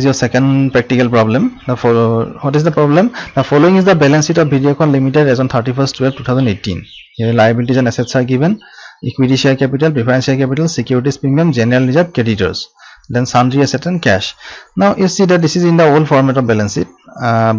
your second practical problem. What is the problem? The following is the balance sheet of Videocon Limited as on 31st/12/2018. Here liabilities and assets are given: equity share capital, preference share capital, securities premium, general reserve, creditors, then sundry asset and cash. Now you see that this is in the old format of balance sheet,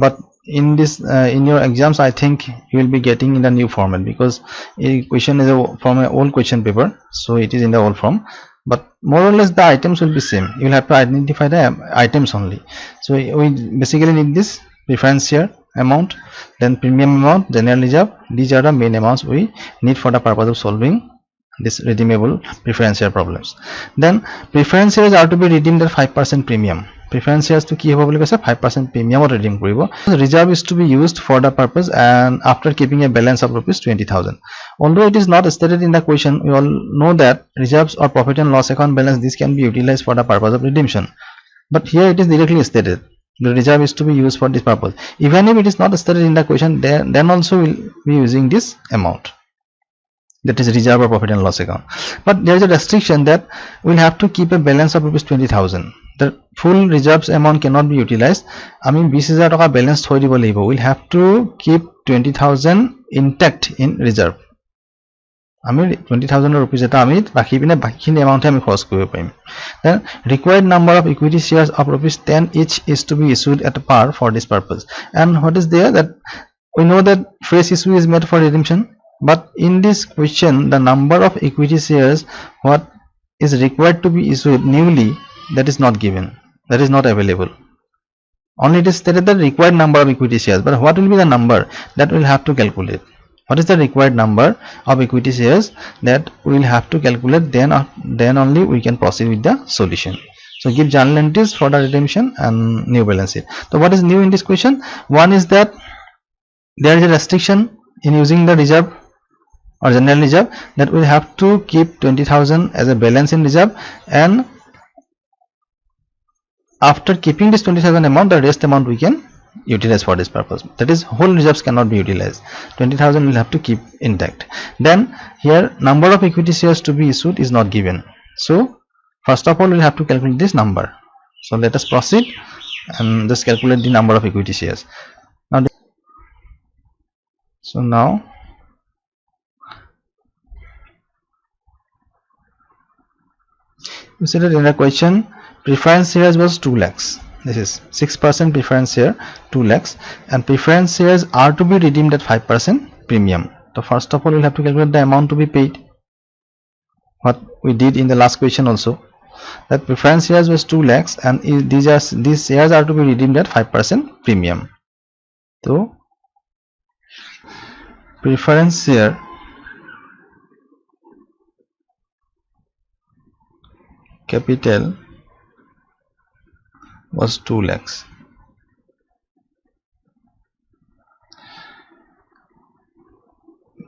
but in this in your exams I think you will be getting in the new format, because a question is from an old question paper, so it is in the old form, but more or less the items will be same. You will have to identify the items only. So we basically need this preference share amount, then premium amount, general reserve. These are the main amounts we need for the purpose of solving this redeemable preference share problems. Then preference shares are to be redeemed at 5% premium. Preference shares to ki hobo boli koise 5% premium or redeem koribo. Reserve is to be used for the purpose and after keeping a balance of rupees 20,000. Although it is not stated in the question, we all know that reserves or profit and loss account balance, this can be utilized for the purpose of redemption, but here it is directly stated the reserve is to be used for this purpose. Even if it is not stated in the question, then also we will be using this amount, that is reserve or profit and loss account. But there is a restriction that we will have to keep a balance of rupees 20,000. The full reserves amount cannot be utilized. I mean 20,000 taka balance thoi dibo lagibo. We will have to keep 20,000 intact in reserve. I mean 20,000 rupees eta ami baki pine baki amount ami khorch koribo parim. Then required number of equity shares of rupees 10 each is to be issued at par for this purpose. And what is there, that we know that fresh issue is made for redemption, but in this question the number of equity shares what is required to be issued newly, that is not given, that is not available. Only it is stated the required number of equity shares, but what will be the number, that we will have to calculate. What is the required number of equity shares, that we will have to calculate, then only we can proceed with the solution. So give journal entries for the redemption and new balance sheet. So what is new in this question? One is that there is a restriction in using the reserve or general reserve, that we have to keep 20,000 as a balance in reserve, and after keeping this 20,000 amount, the rest amount we can utilize for this purpose. That is, whole reserves cannot be utilized. 20,000 will have to keep intact. Then here number of equity shares to be issued is not given. So first of all we will have to calculate this number. So let us proceed and just calculate the number of equity shares. Now we said that in the question preference shares was 2 lakhs. This is 6% preference share, 2 lakhs, and preference shares are to be redeemed at 5% premium. So first of all we will have to calculate the amount to be paid, what we did in the last question also, that preference shares was 2 lakhs and these shares are to be redeemed at 5% premium. So preference share capital was 2 lakhs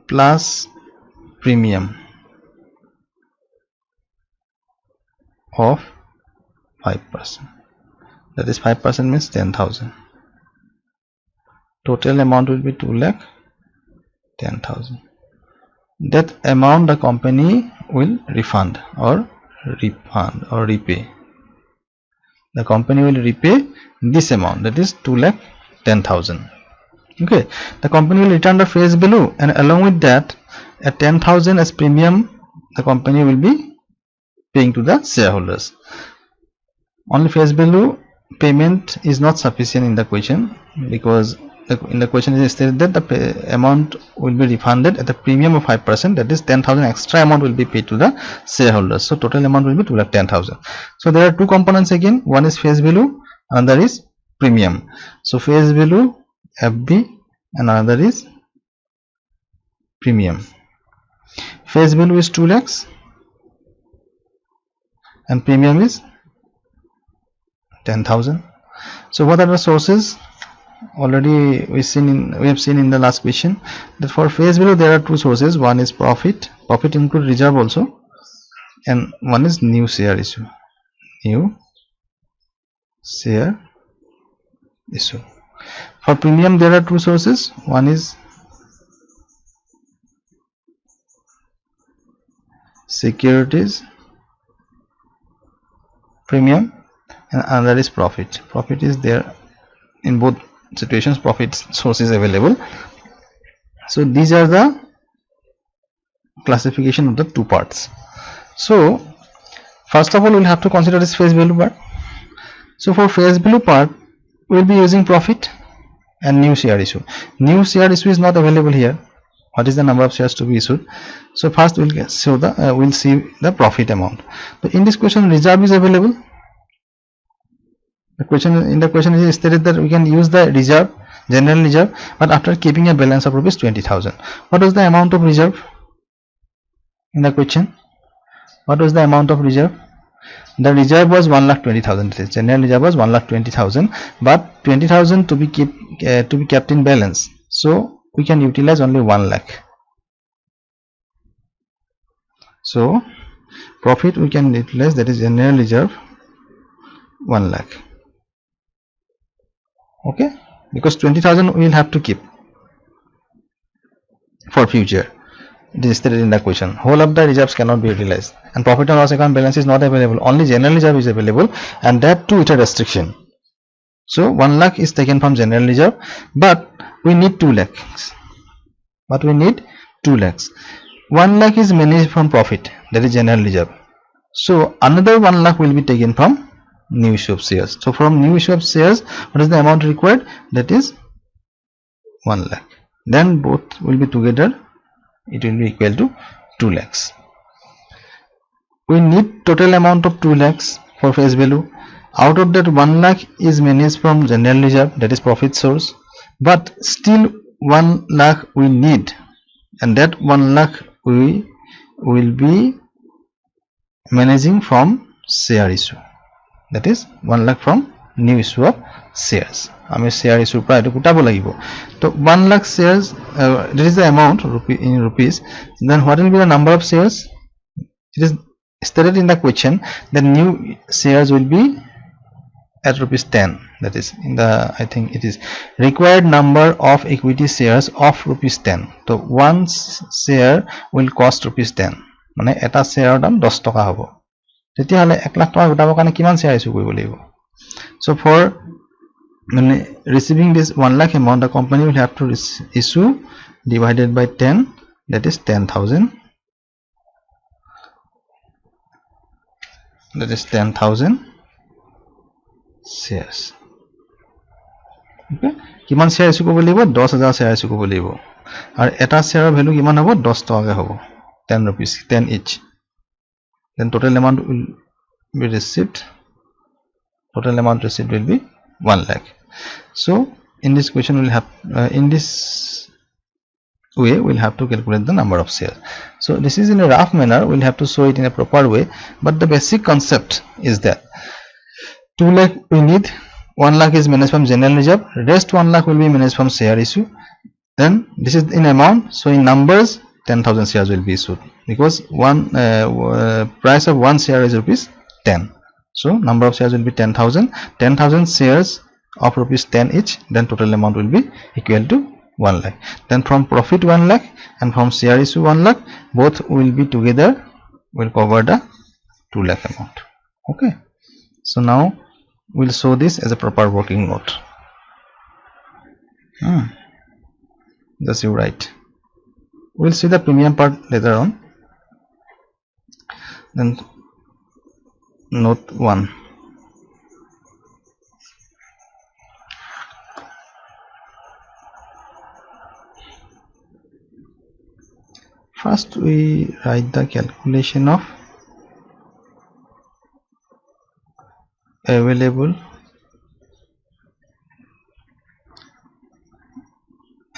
plus premium of 5%, that is 5% means 10,000. Total amount will be 2 lakh 10,000. That amount the company will refund or repay. The company will repay this amount, that is 2 lakh 10,000. Okay, the company will return the face value, and along with that at 10,000 as premium the company will be paying to the shareholders. Only face value payment is not sufficient in the question, because in the question it is stated that the amount will be refunded at the premium of 5%, that is 10,000 extra amount will be paid to the shareholders. So total amount will be 2,10,000. So there are two components again, one is face value, another is premium. So face value FB and another is premium. Face value is 2 lakhs and premium is 10,000. So what are the sources? Already we have seen in the last question that for face value there are two sources. One is profit include reserve also, and one is new share issue. For premium there are two sources. One is securities premium and another is profit. Profit is there in both situations. Profit source is available. So these are the classification of the two parts. So first of all, we'll have to consider this face value part. So for face value part, we'll be using profit and new share issue. New share issue is not available here. What is the number of shares to be issued? So first we'll show the we'll see the profit amount. So in this question, reserve is available. The question is stated that we can use the reserve, general reserve, but after keeping a balance of rupees 20,000. What was the amount of reserve in the question? What was the amount of reserve? The reserve was 1,20,000. General reserve was 1,20,000, but 20,000 to be kept in balance. So we can utilize only 1 lakh. So profit we can utilize, that is general reserve, 1 lakh. Okay, because 20,000 we will have to keep for future. It is stated in the question. Whole of the reserves cannot be utilized, and profit and loss account balance is not available. Only general reserve is available, and that too with a restriction. So 1 lakh is taken from general reserve, but we need 2 lakhs. But we need 2 lakhs. 1 lakh is managed from profit, that is general reserve. So another 1 lakh will be taken from new issue of shares. So from new issue of shares, what is the amount required? That is 1 lakh. Then both will be together. It will be equal to 2 lakhs. We need total amount of 2 lakhs for face value. Out of that, 1 lakh is managed from general reserve, that is profit source, but still 1 lakh we need, and that 1 lakh we will be managing from share issue, that is 1 lakh from new issue of shares. আমি share issue পৰা এটো কুটাব লাগিব. তো 1 lakh shares, that is the amount in rupees. Then what will be the number of shares? It is stated in the question that new shares will be at rupees 10. That is in the, I think it is required number of equity shares of rupees 10. So one share will cost rupees 10. মানে এটা share দাম 10 টকা হ'ব. তেতিয়া হলে 1 লাখ টকা গোটাবৰ কাৰণে কিমান share ইস্যু কৰিব লাগিব? So for receiving this 1 lakh amount, the company will have to issue divided by 10, that is 10,000. That is 10,000 shares. Okay, কিমান share issue কৰিব লাগিব? 10,000 share issue কৰিব লাগিব, আৰু এটা share value কিমান হ'ব? 10 টকা হ'ব, 10 rupees, 10 each. Then total amount will be received. Total amount received will be 1 lakh. So in this question we'll have in this way we'll have to calculate the number of shares. So this is in a rough manner, we'll have to show it in a proper way, but the basic concept is that 2 lakh we need, 1 lakh is managed from general reserve, rest 1 lakh will be managed from share issue. Then this is in amount, so in numbers 10,000 shares will be issued, because one price of one share is rupees 10. So number of shares will be 10,000. 10,000 shares of rupees 10 each. Then total amount will be equal to 1 lakh. Then from profit 1 lakh and from share issue 1 lakh, both will be together, will cover the 2 lakh amount. Okay. So now we'll show this as a proper working note. Just you write. We'll see the premium part later on. Then note 1. First we write the calculation of available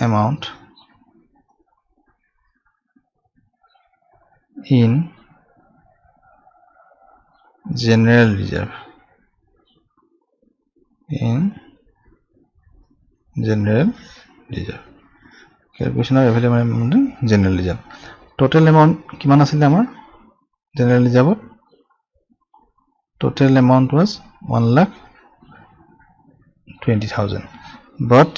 amount in general reserve. In general reserve, calculation of available amount in general reserve. Total amount কিমান আছিল আমাৰ general reserve? Total amount was 1,20,000, but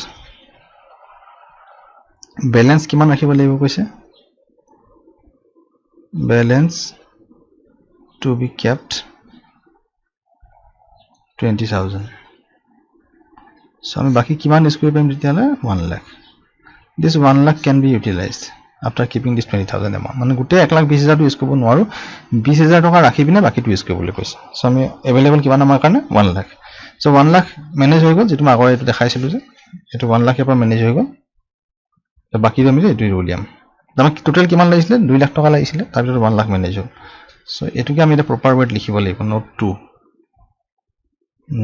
balance কিমান ৰাখিব লাগিব কৈছে? Balance to be kept 20,000. So আমি বাকি কিমান ইউজ কৰিব পাৰিম তেতিয়ালে 1 lakh. This 1 lakh can be utilized after keeping this 20,000 amount. মানে গোটেই 1,20,000 টো ইউজ কৰিব নোৱাৰো, 20,000 টকা ৰাখি পিনে বাকিটো ইউজ কৰিবলৈ কৈছে. সো আমি अवेलेबल কিমান আমাৰ কাৰণে 1 lakh. সো 1 lakh মেনেজ হৈ গ'ল, যেটো মই আগৰ এইটো দেখাইছিলো যে এটো 1 lakh এৰ পৰা মেনেজ হৈ গ'ল. তো বাকিটো আমি এইটো উলিয়াম. আমাক টোটাল কিমান লাগিছিলে 2 লাখ টকা লাগিছিলে, তাৰ ভিতৰত 1 lakh মেনেজ হ'ল. সো এটোকে আমি এটা প্ৰপাৰ ৱৰ্ড লিখিব লাগিব.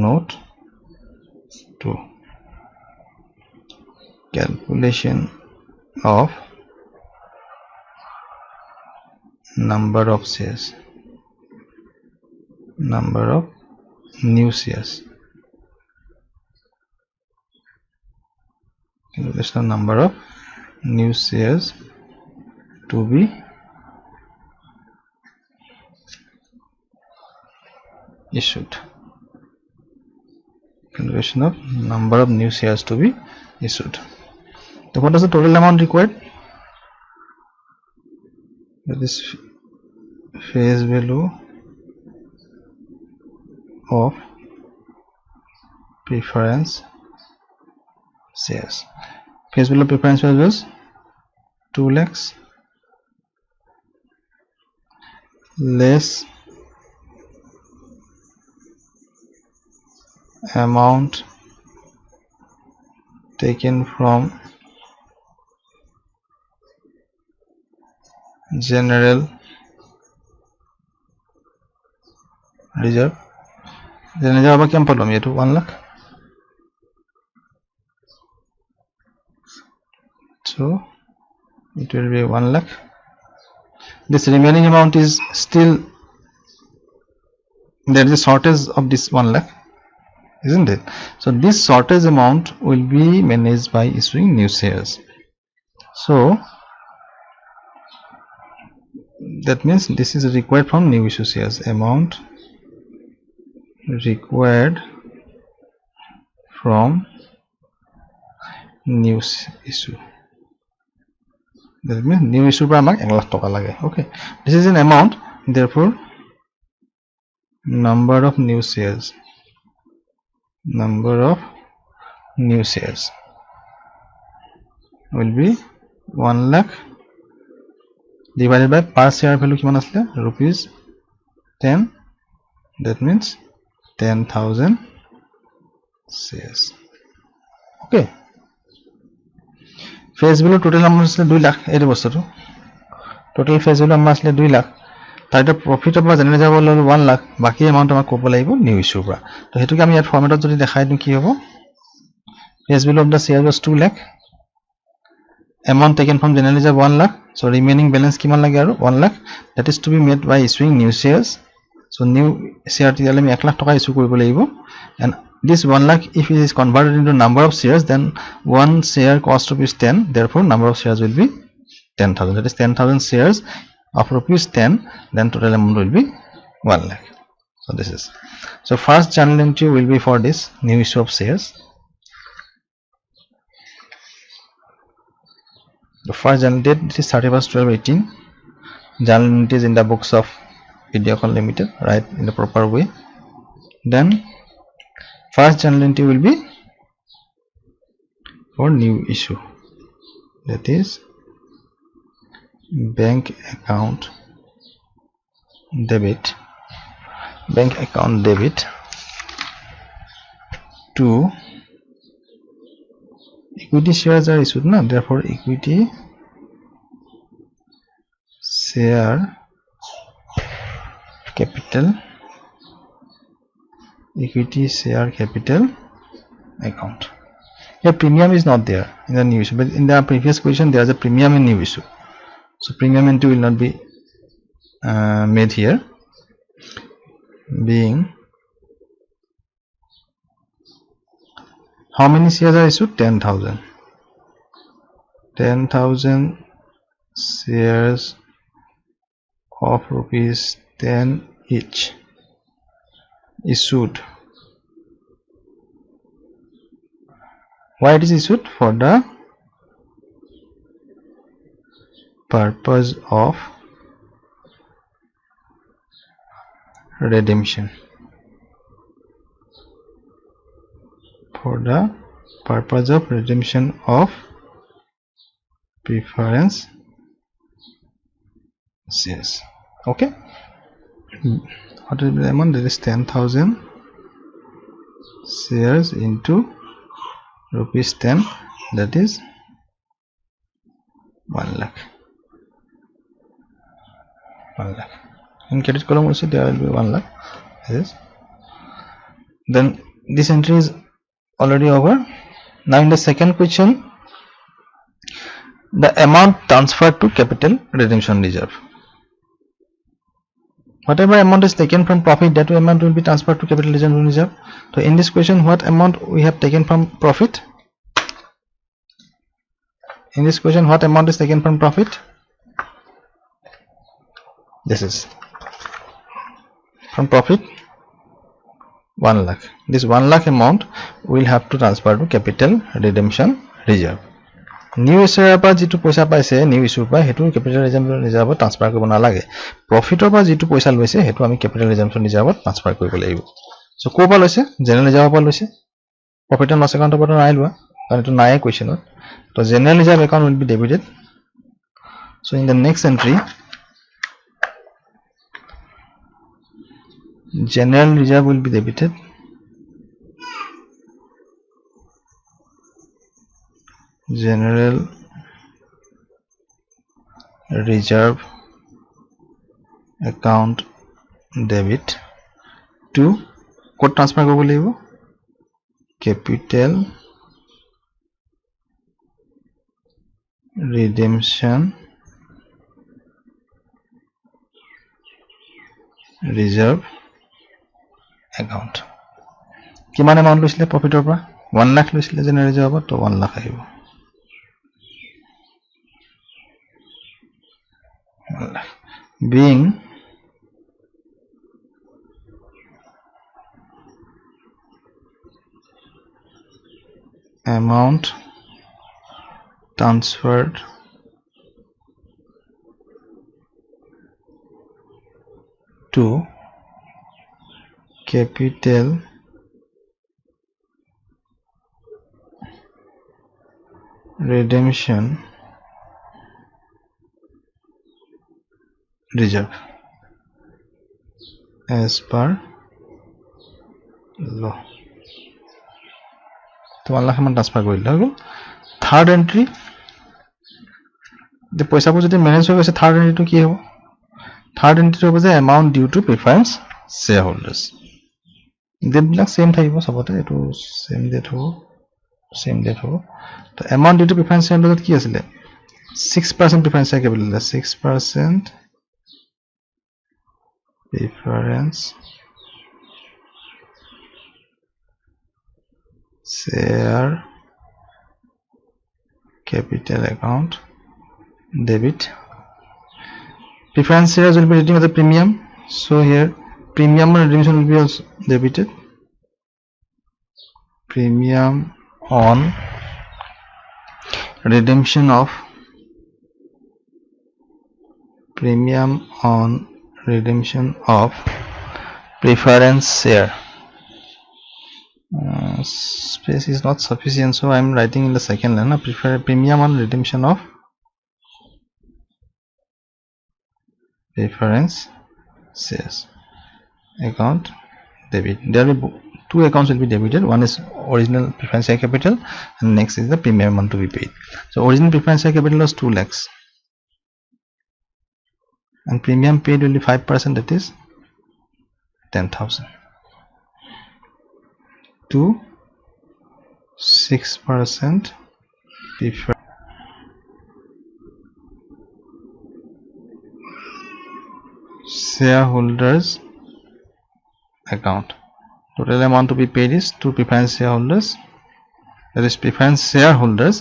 Note 2 calculation of number of shares, number of new shares, calculation of number of new shares to be issued, calculation of number of new shares to be issued. So what is the total amount required? That is face value of preference shares. Face value of preference shares was 2 lakhs less amount taken from general reserve. General reserve কিমান পালো আমি এটো 1 lakh. So it will be 1 lakh. This remaining amount is still there is a shortage of this 1 lakh, isn't it? So this shortage amount will be managed by issuing new shares. So that means this is required from new issue shares. Amount required from new issue. That means new issue পৰা আমাক 1 লাখ টকা লাগে. Okay, this is an amount, therefore number of new shares, number of new shares will be 1 lakh divided by per share value কিমান আসলে rupees 10. That means 10,000 shares. Okay, face value total amount আসলে 2 lakh. এই বস্তুটো total face value আমাৰ আসলে 2 lakh. তাইটা profit of general যাব হল 1 লাখ, বাকি এমাউন্ট আমাক কব লাগিব নিউ ইস্যুৰ পৰা. তো হেতুকে আমি ইয়াত ফৰ্মেটত যদি দেখাই দিম কি হ'ব, face value of the share was 2 lakh, amount taken from general reserve 1 lakh, so remaining balance কিমান লাগে আৰু 1 lakh, that is to be made by issuing new shares. So new share তিয়ালে আমি 1 লাখ টকা ইস্যু কৰিব লাগিব, and this 1 lakh if it is converted into number of shares, then one share cost rupees 10, therefore number of shares will be 10,000. That is 10,000 shares of rupees 10, then total amount will be 1 lakh. So this is, so first journal entry will be for this new issue of shares. The first journal date, this is 31/12/18. Journal entry is in the books of Videocon Limited, right, in the proper way. Then first journal entry will be for new issue, that is bank account debit, bank account debit to equity shares are issued now, therefore equity share capital, equity share capital account. Here premium is not there in the new issue, but in the previous question there is a premium in new issue, so premium entry will not be made here, being how many shares are issued, 10,000 shares of rupees 10 each issued. Why it is issued? For the purpose of redemption. for the purpose of redemption of preference shares. Okay, what is the amount? That is 10,000 shares into rupees 10, that is 1 lakh. 1 lakh. In credit column also there will be 1 lakh. Yes. Then this entry is already over. Now in the second question, the amount transferred to capital redemption reserve. Whatever amount is taken from profit, that amount will be transferred to capital redemption reserve. So in this question, what amount we have taken from profit? In this question, what amount is taken from profit? This is from profit 1 lakh. This 1 lakh amount will have to transfer to capital redemption reserve. New issue पर जितु पैसा पाइसे new issue पर हेतु capital redemption reserve transfer কৰিব নালাগে. Profit पर जितु पैसा লৈছে हेतु আমি capital redemption reserve transfer কৰিব লাগিব. So কোৰ পৰা লৈছে? General reserve পৰা লৈছে. Profit and loss account পৰা নাই লোৱা কাৰণ এটো নাই question ত. So general reserve account will be debited. So in the next entry, general reserve will be debited. General reserve account debit to code transfer কৰিব লাগিব capital redemption reserve account. কিমান amount লৈছিলে প্ৰফিটৰ পৰা? 1 লাখ লৈছিলে general reserve তো 1 লাখ আহিব. 1 lakh being amount transferred to capital redemption reserve as per law. তো 1 লাখ মান ট্রান্সফার কৰিলে হৈ গল. থার্ড এন্ট্রি, যে পইচাবোৰ যদি মেনেজ হৈ গৈছে, থার্ড এন্ট্রিটো কি হ'ব? থার্ড এন্ট্রি হ'ব যে amount due to preference shareholders. Date বিলাক সেম থাকিব সবতে, এটো সেম ডেট হ'ব, সেম ডেট হ'ব. তো amount due to preference shareholders কি আছিল? 6% preference share capital, 6% preference share capital account debit. Preference shares will be redeemed as a premium, so here premium redemption will be also debited. Premium on redemption of preference share. Space is not sufficient, so I am writing in the second line. Premium on redemption of preference shares account debit. There will be two accounts will be debited. One is original preference share capital and next is the premium amount to be paid. So original preference share capital was 2 lakhs and premium paid will be 5%, that is 10,000 to 6% preference shareholders account. Total amount to be paid is to preference shareholders, that is preference shareholders.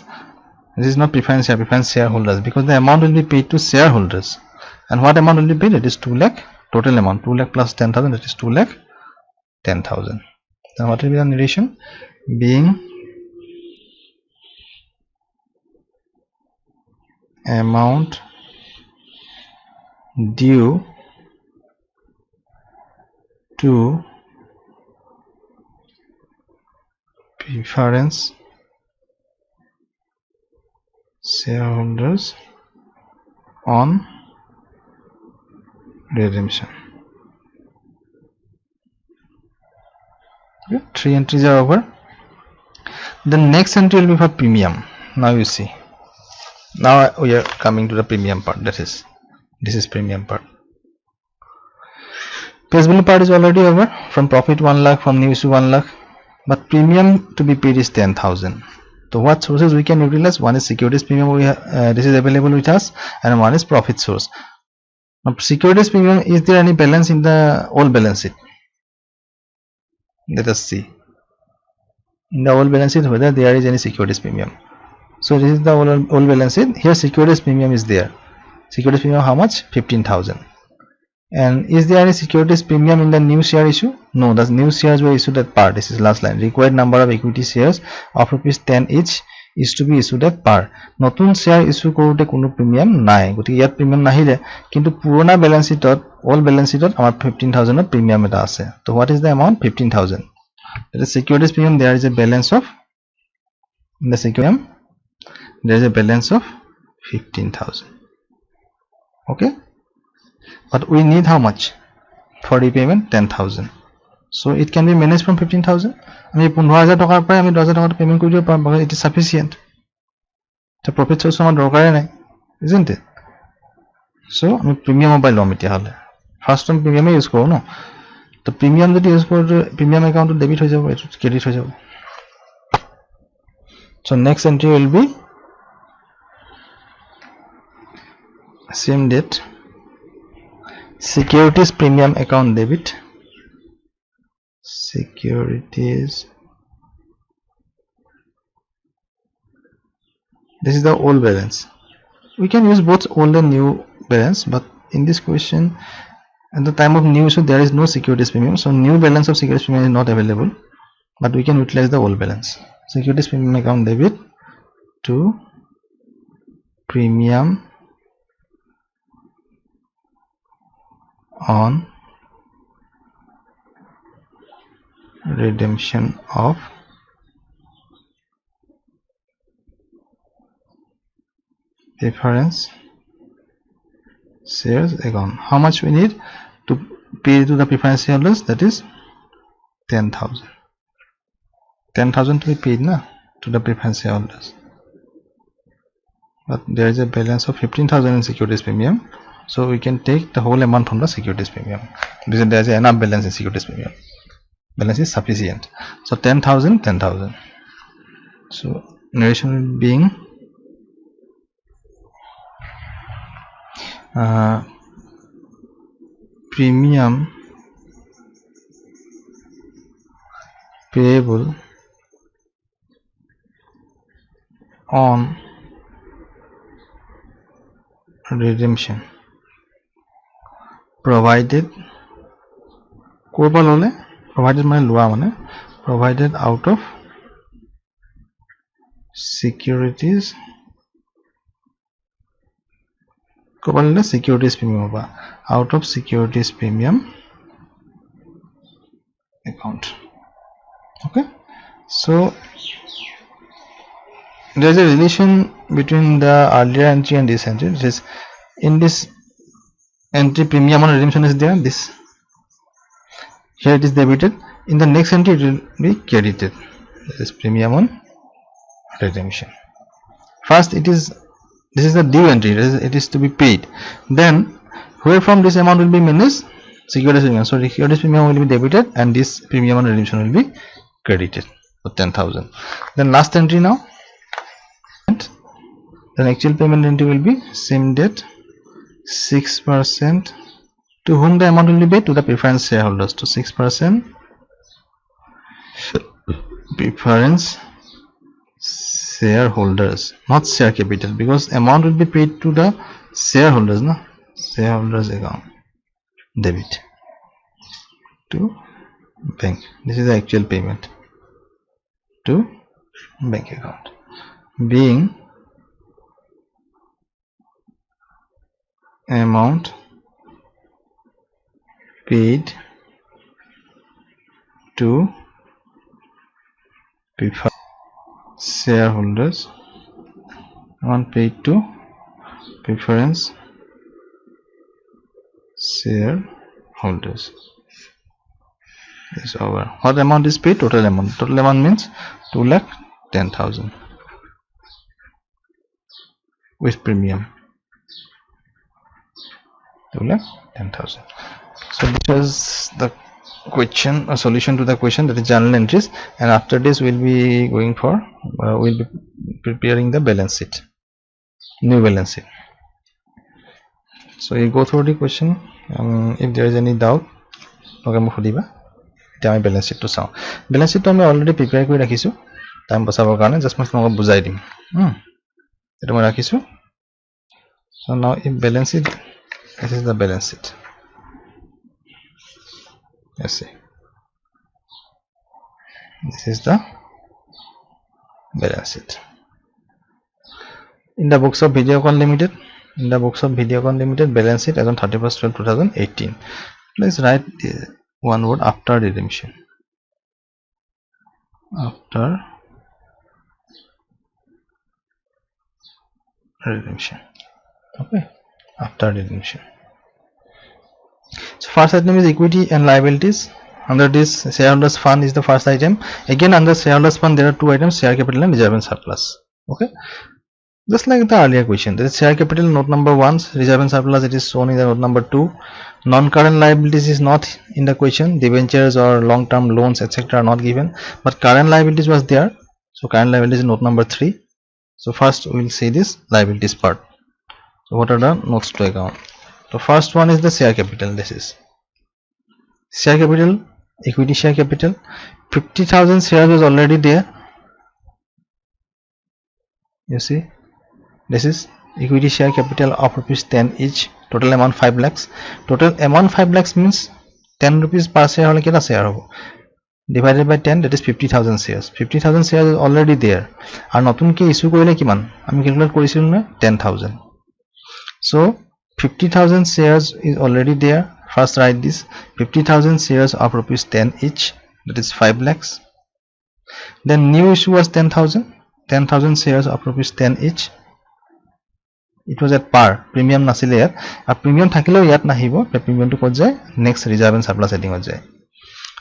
This is not preference share, preference shareholders, because the amount will be paid to shareholders. And what amount will be paid? It is 2 lakh. Total amount 2 lakh plus 10,000, that is 2 lakh 10,000. Now what will be the narration? Being amount due to preference shareholders on redemption. Okay, 3 entries are over. The next entry will be for premium. Now you see, now we are coming to the premium part. That is, this is premium part. Face value part is already over. From profit 1 lakh, from new issue 1 lakh, but premium to be paid is 10,000. So what sources we can utilize? One is securities premium, this is available with us, and one is profit source. Now securities premium, is there any balance in the old balance sheet? Let us see in the old balance sheet whether there is any securities premium. So this is the old balance sheet. Here securities premium is there. Securities premium how much? 15,000. And is there any securities premium in the new share issue? No, the new shares were issued at par. This is last line. Required number of equity shares of ₹10 each is to be issued at par. নতুন share issue কৰোতে কোনো premium নাই, গতিকে ইয়াত premium নাহিলে, কিন্তু পুৰণা balance শীটত, all balance শীটত আমাৰ 15,000 ৰ প্ৰিমিয়াম এটা আছে. তো what is the amount? 15,000. That is securities premium. There is a balance of, in the securities there is a balance of 15,000. Okay, but we need how much for repayment? 10,000. So it can be managed from 15,000. আমি 15,000 টকাৰ পৰা আমি 10,000 টকা payment কৰি দিব পাৰোঁ, because it is sufficient. The profit source আমাৰ দৰকাৰে নাই, isn't it? So আমি প্ৰিমিয়াম পাই লম এতিয়া হলে। ফাৰ্স্ট টাইম প্ৰিমিয়ামে ইউজ কৰোঁ ন, তো প্ৰিমিয়াম যদি ইউজ কৰোঁ প্ৰিমিয়াম একাউণ্টত ডেবিট হৈ যাব, এইটো ক্ৰেডিট হৈ যাব। So next entry will be same date, securities premium account debit, securities, this is the old balance. We can use both old and new balance, but in this question at the time of new issue there is no securities premium, so new balance of securities premium is not available, but we can utilize the old balance. Securities premium account debit to premium on redemption of preference shares account. How much we need to pay to the preference shareholders? That is 10,000. 10,000 to be paid na to the preference shareholders, but there is a balance of 15,000 in securities premium, so we can take the whole amount from the securities premium because there is enough balance in securities premium. Balance is sufficient. So 10,000, 10,000. So narration being premium payable on redemption provided, provided মানে লোৱা মানে, provided out of securities, securities premium বা out of securities premium account. Okay, so there is a relation between the earlier entry and this entry. This is, in this entry premium on redemption is there, this here it is debited, in the next entry it will be credited. This is premium on redemption. First it is, this is the due entry, it is to be paid, then where from this amount will be managed? Securities premium. So securities premium will be debited and this premium on redemption will be credited for 10,000. Then last entry now, then actual payment entry will be same date, 6%. To whom the amount will be paid? To the preference shareholders. To 6% preference shareholders, not share capital, because amount will be paid to the shareholders, no? Shareholders account debit to bank. This is the actual payment to bank account, being amount paid to preferred shareholders, amount paid to preference shareholders is over. What amount is paid? Total amount. Total amount means 2,10,000 with premium. 2,10,000. So this was the question, a solution to the question, that is journal entries, and after this we'll be going for we'll be preparing the balance sheet, new balance sheet. So you go through the question. If there is any doubt, okay, মোক সুধিবা এতিয়া আমি balance sheet to চাওঁ. Balance sheet to আমি already prepare কৰি ৰাখিছো time বচাবৰ কাৰণে, just মই তোমাক বুজাই দিম। এটা মই ৰাখিছো। So now if balance sheet, this is the balance sheet. Let's see. This is the balance sheet. In the books of Videocon Limited, balance sheet as on 31st/12/2018. Let's write one word after redemption. After redemption. Okay. After redemption. So first item is equity and liabilities. Under this, shareholders fund is the first item. Again, under shareholders fund there are two items: share capital and reserve and surplus. Okay, just like the earlier question, there is share capital, note number 1, reserve and surplus, it is shown in the note number 2. Non-current liabilities is not in the question. Debentures or long-term loans etc. are not given, but current liabilities was there. So current liabilities is note number 3. So first we will see this liabilities part. So what are the notes to account? So first one is the share capital. This is share capital, equity share capital. 50,000 shares was already there. You see, this is equity share capital of rupees 10 each. Total amount 5 lakhs. Total amount 5 lakhs means 10 rupees per share hole keta share hobo, divided by 10, that is 50,000 shares. 50,000 shares is already there. Ar notun ke issue korile kiman ami calculate korisilu na 10,000. So 50,000 shares is already there. First write this 50,000 shares of rupees 10 each, that is 5 lakhs. Then new issue was 10,000 shares of rupees 10 each. It was at par, premium nasile yat, a premium thakilo yat nahibo, premium to kot jay next reserve and surplus heading hot jay.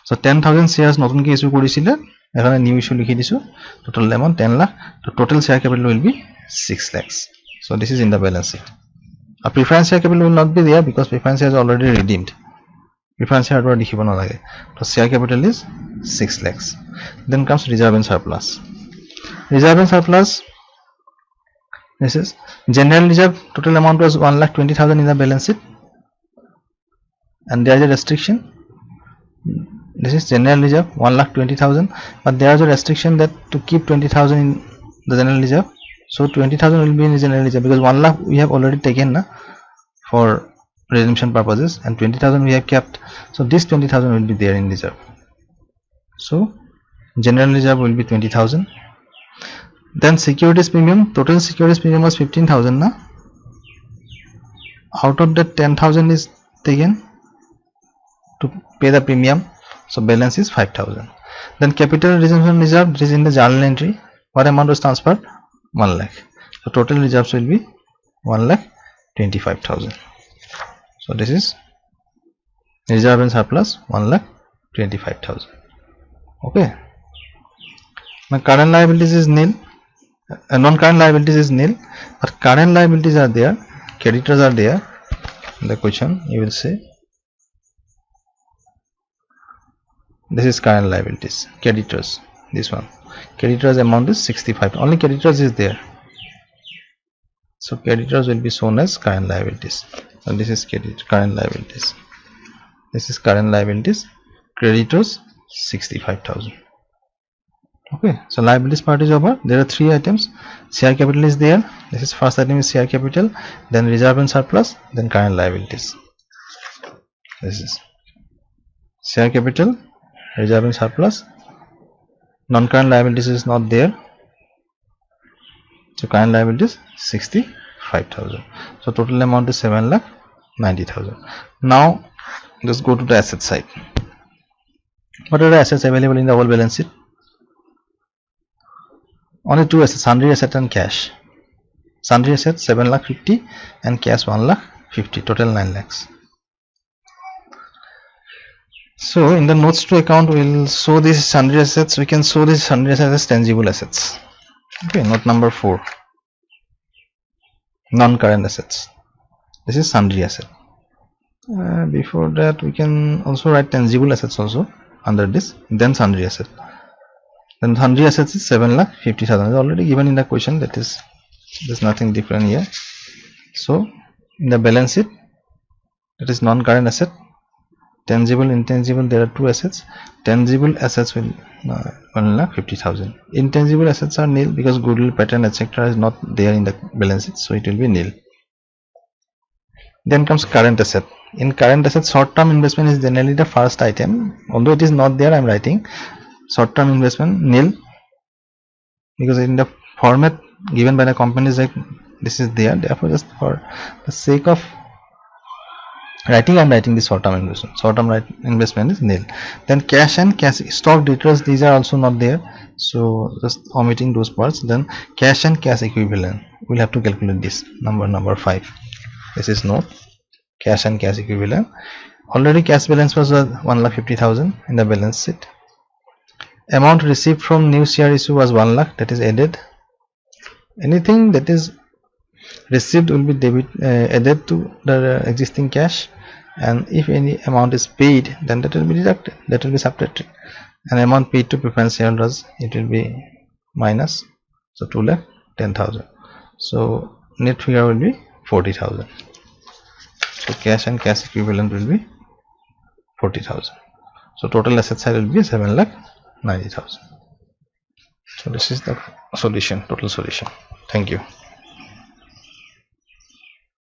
So 10,000 shares notun ke issue korisile, ekhone new issue likhi disu, total amount 10 lakh. So total share capital will be 6 lakhs. So this is in the balance sheet. A preference share capital will not be there because preference share is already redeemed. Preference share already likhibo nalage. So share capital is 6 lakhs. Then comes reserve and surplus. Reserve and surplus, this is general reserve. Total amount was 1,20,000 in the balance sheet, and there is a restriction. This is general reserve 1,20,000, but there is a restriction that to keep 20,000 in the general reserve. So 20,000 will be in the general reserve because 1 lakh we have already taken na for redemption purposes, and 20,000 we have kept. So this 20,000 will be there in reserve. So general reserve will be 20,000. Then securities premium. Total securities premium was 15,000 na. Out of that 10,000 is taken to pay the premium. So balance is 5,000. Then capital redemption reserve, this is in the journal entry. What amount was transferred? 1 lakh. So total reserves will be 1,25,000. So this is reserve and surplus 1,25,000. Okay. Now current liabilities is nil. Non-current liabilities is nil, but current liabilities are there. Creditors are there. In the question you will say this is current liabilities. Creditors, this one. Creditors amount is 65. Only creditors is there. So creditors will be shown as current liabilities. So this is current liabilities. This is current liabilities. Creditors 65,000. Okay. So liabilities part is over. There are 3 items. Share capital is there. This is first item is share capital. Then reserve and surplus. Then current liabilities. This is share capital, reserve and surplus. Non-current liabilities is not there. So current liabilities 65,000. So total amount is 7,90,000. Now let's go to the asset side. What are the assets available in the whole balance sheet? Only two assets, sundry asset and cash. Sundry asset 7,50,000 and cash 1,50,000, total 9 lakhs. So in the notes to account we will show these sundry assets. We can show these sundry assets as tangible assets. Okay, note number 4, non-current assets. This is sundry asset. Before that we can also write tangible assets also under this, then sundry asset. Then sundry assets is 7,50,000, is already given in the question, that is, there's nothing different here. So in the balance sheet, that is non-current asset, tangible, intangible, there are two assets. Tangible assets will 1,50,000. Intangible assets are nil because goodwill, patent, etc. is not there in the balance sheet, so it will be nil. Then comes current asset. In current asset, short-term investment is generally the first item. Although it is not there, I am writing short-term investment nil, because in the format given by the company is like this is there. Therefore, just for the sake of writing, I am writing this short-term investment. Short-term investment is nil. Then cash and cash stock debtors, these are also not there, so just omitting those parts. Then cash and cash equivalent, we'll have to calculate this number 5. This is note, cash and cash equivalent. Already cash balance was 1,50,000 in the balance sheet. Amount received from new share issue was 1 lakh, that is added. Anything that is received will be added to the existing cash, and if any amount is paid, then that will be deducted, that will be subtracted. And amount paid to preference shareholders, it will be minus, so 2,10,000. So net figure will be 40,000. So cash and cash equivalent will be 40,000. So total asset side will be 7,90,000. So this is the solution, total solution. Thank you.